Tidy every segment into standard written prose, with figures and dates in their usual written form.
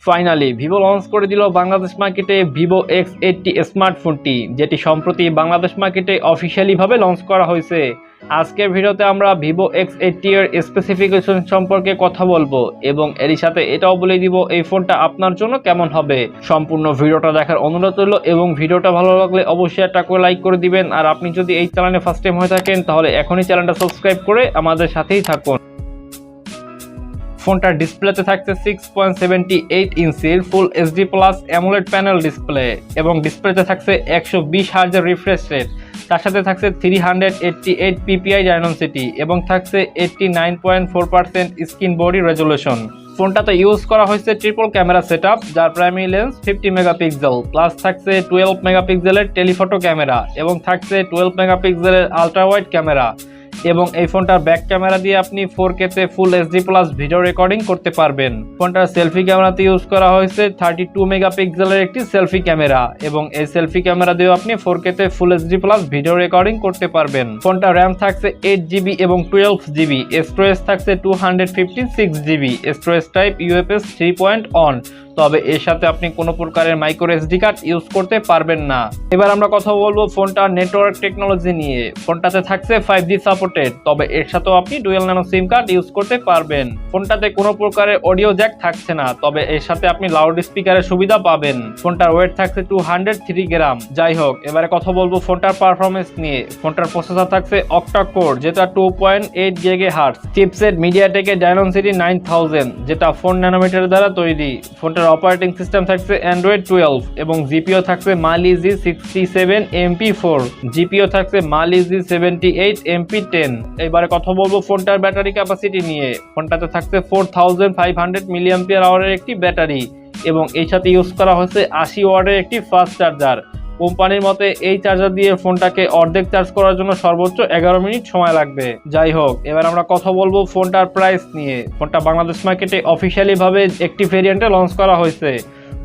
Finally Vivo launch করে দিল বাংলাদেশ মার্কেটে ভিভো X80 স্মার্টফোনটি, যেটি সম্প্রতি বাংলাদেশ মার্কেটে অফিসিয়ালি ভাবে লঞ্চ করা হয়েছে। আজকের ভিডিওতে আমরা ভিভো X80 এর স্পেসিফিকেশন সম্পর্কে কথা বলবো এবং এরই সাথে এটাও বলে দিব এই ফোনটা আপনার জন্য কেমন হবে। সম্পূর্ণ ভিডিওটা দেখার অনুরোধ রইল এবং ভিডিওটা ভালো লাগলে অবশ্যই একটা করে লাইক করে দিবেন। আর আপনি যদি এই চ্যানেলে ফার্স্ট টাইম হয়ে থাকেন তাহলে এখনই চ্যানেলটা সাবস্ক্রাইব করে আমাদের সাথেই থাকুন। ফোনটার ডিসপ্লেতে থাকছে 6.78 ইঞ্চির full HD plus AMOLED panel display এবং ডিসপ্লেতে থাকছে 120 হার্জের রিফ্রেশ রেট। তার সাথে থাকছে 388 পিপিআই ডায়নামিসিটি এবং থাকছে 89.4% স্ক্রিন বডি রেজলিউশন। ফোনটাতে ইউজ করা হয়েছে ট্রিপল ক্যামেরা সেটআপ, যার প্রাইমারি লেন্স 50 মেগাপিক্সেল, প্লাস থাকছে 12 মেগাপিক্সেলের টেলিফটো ক্যামেরা এবং থাকছে 12 মেগাপিক্সেলের আলট্রা ওয়াইড ক্যামেরা। এবং এই ফোনটার ব্যাক ক্যামেরা দিয়ে আপনি 4K তে full HD plus video recording করতে পারবেন। ফোনটার সেলফি ক্যামেরাতে ইউজ করা হয়েছে 32 মেগাপিক্সেলের একটি সেলফি ক্যামেরা এবং এই সেলফি ক্যামেরা দিয়ে আপনি 4K তে full HD plus video recording করতে পারবেন। ফোনটার র্যাম থাকছে 8GB এবং 12GB, স্টোরেজ থাকছে 256GB, স্টোরেজ টাইপ UFS 3.1। তবে এর সাথে আপনি কোনো প্রকারের মাইক্রো এসডি কার্ড ইউজ করতে পারবেন না। এবার আমরা কথা বলবো ফোনটার নেটওয়ার্ক টেকনোলজি নিয়ে। ফোনটাতে থাকছে 5G সাপোর্টেড, তবে এর সাথেও আপনি ডুয়াল ন্যানো সিম কার্ড ইউজ করতে পারবেন। ফোনটাতে কোনো প্রকারের অডিও জ্যাক থাকছে না, তবে এর সাথে আপনি লাউড স্পিকারের সুবিধা পাবেন। ফোনটার ওয়েট থাকছে 203 গ্রাম। যাই হোক, এবারে কথা বলবো ফোনটার পারফরমেন্স নিয়ে। ফোনটার প্রসেসর থাকছে অক্টা কোর, যেটা 2.8 GHz, চিপসেট মিডিয়াটেকের ডায়নামিসিটি 9000, যেটা 4 ন্যানোমিটার দ্বারা তৈরি। ফোনটার অপারেটিং সিস্টেম থাকছে অ্যান্ড্রয়েড 12 এবং জিপিও থাকছে মালি G67 MP4, জিপিও থাকছে মালি G78 MP10। এবারে কথা বলবো ফোনটার ব্যাটারি ক্যাপাসিটি নিয়ে। ফোনটাতে থাকছে 4500 mAh একটি ব্যাটারি এবং এই সাথে ইউজ করা হয়েছে 80 ওয়াটের একটি ফাস্ট চার্জার। কোম্পানির মতে এই চার্জার দিয়ে ফোনটাকে অর্ধেক চার্জ করার জন্য সর্বোচ্চ 11 মিনিট সময় লাগবে। যাই হোক, এবার আমরা কথা বলবো ফোনটার প্রাইস নিয়ে। ফোনটা বাংলাদেশ মার্কেটে অফিসিয়ালি ভাবে একটি ভেরিয়েন্টে লঞ্চ করা হয়েছে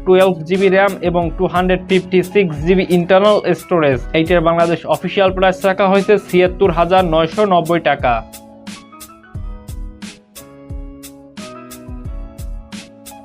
12GB র্যাম এবং 256GB ইন্টারনাল স্টোরেজ। এইটার বাংলাদেশ অফিসিয়াল প্রাইস রাখা হয়েছে ৭৬,৯৯০ টাকা।